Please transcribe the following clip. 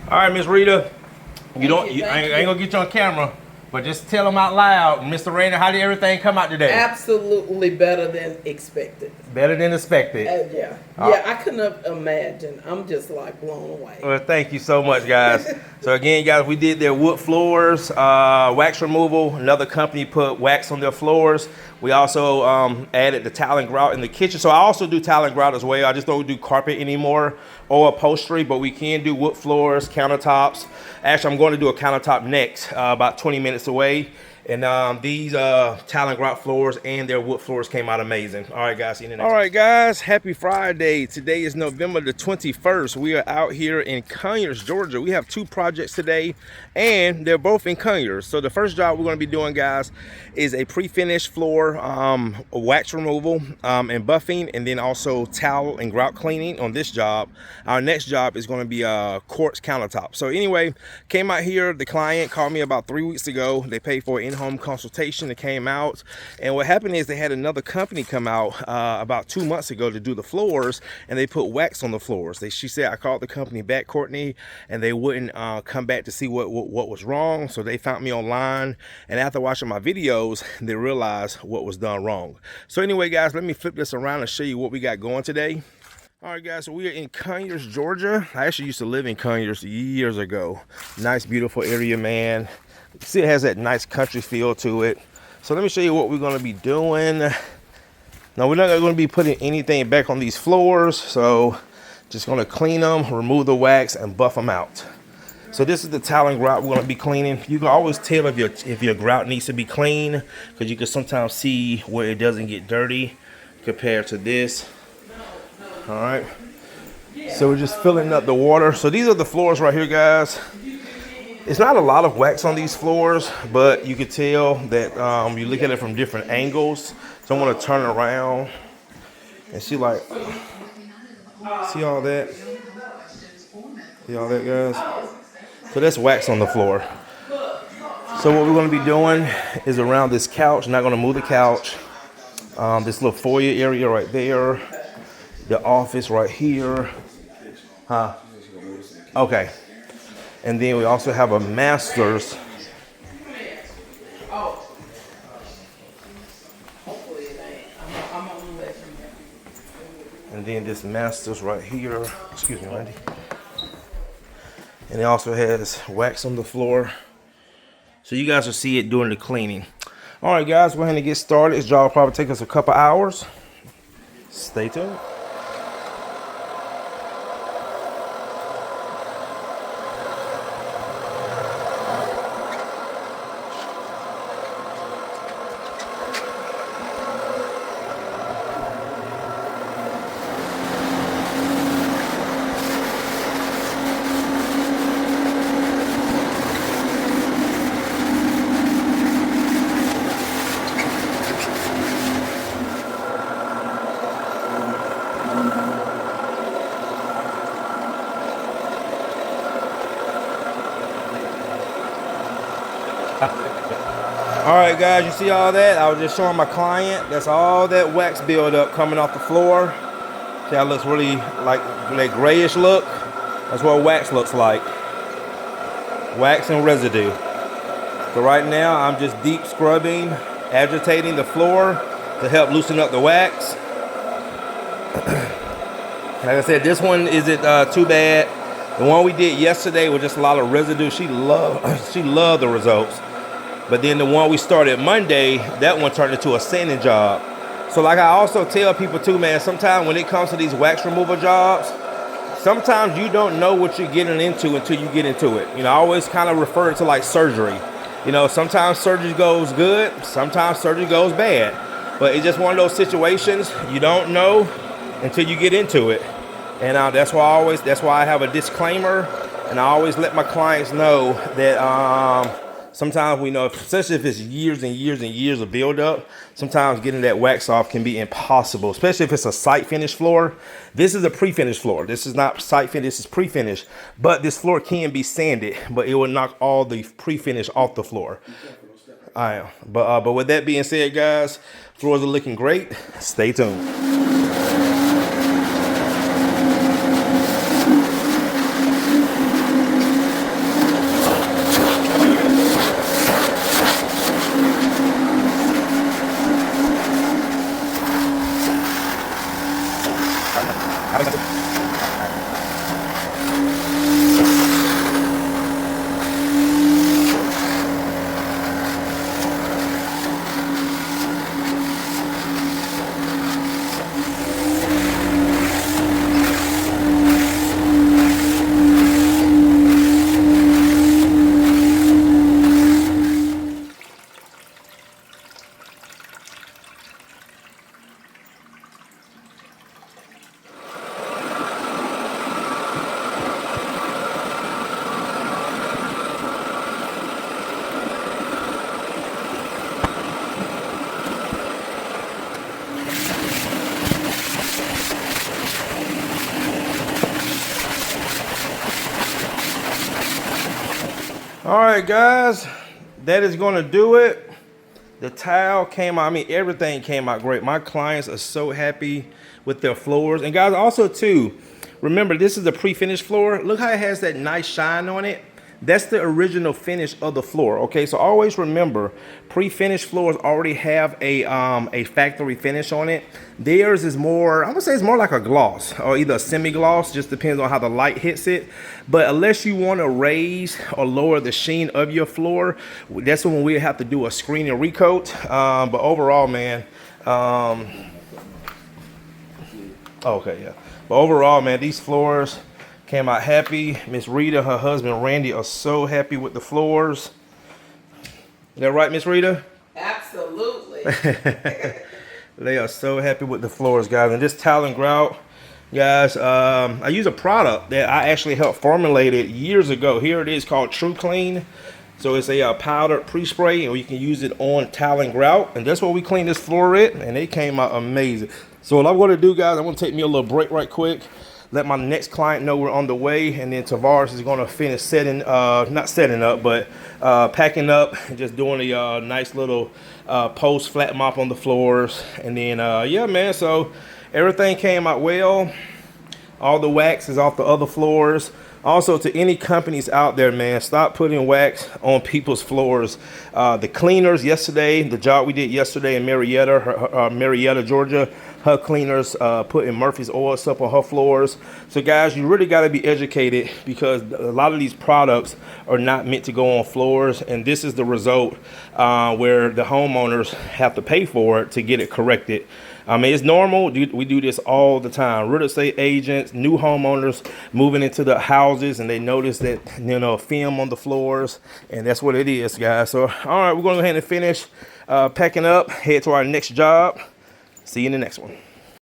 All right, Miss Rita. I ain't gonna get you on camera, but just tell them out loud, Mr. Rainer, how did everything come out today? Absolutely better than expected. Better than expected. Yeah. Yeah, I couldn't have imagined. I'm just like blown away. Well, thank you so much, guys. So again, guys, we did their wood floors, wax removal. Another company put wax on their floors. We also added the tile and grout in the kitchen. So I also do tile and grout as well. I just don't do carpet anymore or upholstery, but we can do wood floors, countertops. Actually, I'm going to do a countertop next, about 20 minutes away. And these tile and grout floors and their wood floors came out amazing. All right, guys, see you in the next one. All right, guys, happy Friday. Today is November the 21st. We are out here in Conyers, Georgia. We have two projects today, and they're both in Conyers. So the first job we're going to be doing, guys, is a pre-finished floor wax removal and buffing, and then also towel and grout cleaning on this job. Our next job is going to be a quartz countertop. So anyway, came out here. The client called me about 3 weeks ago. They paid for an in-home consultation that came out, and what happened is they had another company come out about 2 months ago to do the floors, and they put wax on the floors. She said, I called the company back, Courtney, and they wouldn't come back to see what was wrong. So they found me online, and after watching my videos, they realized what was done wrong. So anyway, guys, let me flip this around and show you what we got going today. All right, guys, so we are in Conyers, Georgia. I actually used to live in Conyers years ago. Nice, beautiful area, man. See, it has that nice country feel to it. So let me show you what we're going to be doing. Now, we're not going to be putting anything back on these floors. So just going to clean them, remove the wax, and buff them out. So this is the tile and grout we're going to be cleaning. You can always tell if your grout needs to be clean, because you can sometimes see where it doesn't get dirty compared to this. All right. So we're just filling up the water. So these are the floors right here, guys. It's not a lot of wax on these floors, but you can tell that you look at it from different angles. So I'm going to turn it around and see, like, see all that? See all that, guys? So that's wax on the floor. So what we're going to be doing is around this couch. Not going to move the couch. This little foyer area right there. The office right here. Okay. And then we also have a master's. And then this master's right here. Excuse me, Randy. And it also has wax on the floor. So you guys will see it during the cleaning. All right, guys, we're going to get started. This job will probably take us a couple hours. Stay tuned. All right, guys, you see all that? I was just showing my client. That's all that wax buildup coming off the floor. See how it looks really like that grayish look? That's what wax looks like. Wax and residue. So right now, I'm just deep scrubbing, agitating the floor to help loosen up the wax. Like I said, this one isn't too bad. The one we did yesterday was just a lot of residue. She loved the results. But then the one we started Monday, that one turned into a sanding job. So like I also tell people too, man, sometimes when it comes to these wax removal jobs, sometimes you don't know what you're getting into until you get into it. You know, I always kind of refer it to like surgery. You know, sometimes surgery goes good, sometimes surgery goes bad. But it's just one of those situations you don't know until you get into it. And that's why I have a disclaimer, and I always let my clients know that sometimes we know, especially if it's years and years and years of buildup, sometimes getting that wax off can be impossible, especially if it's a site finish floor. This is a pre-finished floor. This is not site finish, this is pre-finished. But this floor can be sanded, but it will knock all the pre-finish off the floor. But with that being said, guys, floors are looking great. Stay tuned. All right, guys, that is gonna do it. The tile came out, I mean, everything came out great. My clients are so happy with their floors. And guys, also too, remember this is a pre-finished floor. Look how it has that nice shine on it. That's the original finish of the floor. Okay, so always remember, pre-finished floors already have a factory finish on it. Theirs is more, I would say it's more like a gloss or either a semi-gloss, just depends on how the light hits it. But unless you want to raise or lower the sheen of your floor, that's when we have to do a screen and recoat. But overall, man, okay, yeah. But overall, man, these floors came out happy. Miss Rita, her husband Randy are so happy with the floors. Is that right, Miss Rita? Absolutely. They are so happy with the floors, guys. And this tile and grout, guys, I use a product that I actually helped formulate it years ago. Here it is called True Clean. So it's a powdered pre-spray, and you can use it on tile and grout. And that's what we cleaned this floor with, and it came out amazing. So what I'm going to do, guys, I'm going to take me a little break right quick. Let my next client know we're on the way, and then Tavares is going to finish setting, not setting up, but packing up and just doing a nice little post flat mop on the floors. And then, yeah, man, so everything came out well. All the wax is off the other floors. Also, to any companies out there, man, stop putting wax on people's floors. The cleaners yesterday, the job we did yesterday in Marietta, Marietta, Georgia, her cleaners putting Murphy's oil up on her floors. So, guys, you really got to be educated because a lot of these products are not meant to go on floors. And this is the result where the homeowners have to pay for it to get it corrected. I mean, it's normal. We do this all the time. Real estate agents, new homeowners moving into the houses, and they notice that, you know, film on the floors, and that's what it is, guys. So, all right, we're going to go ahead and finish packing up, head to our next job. See you in the next one.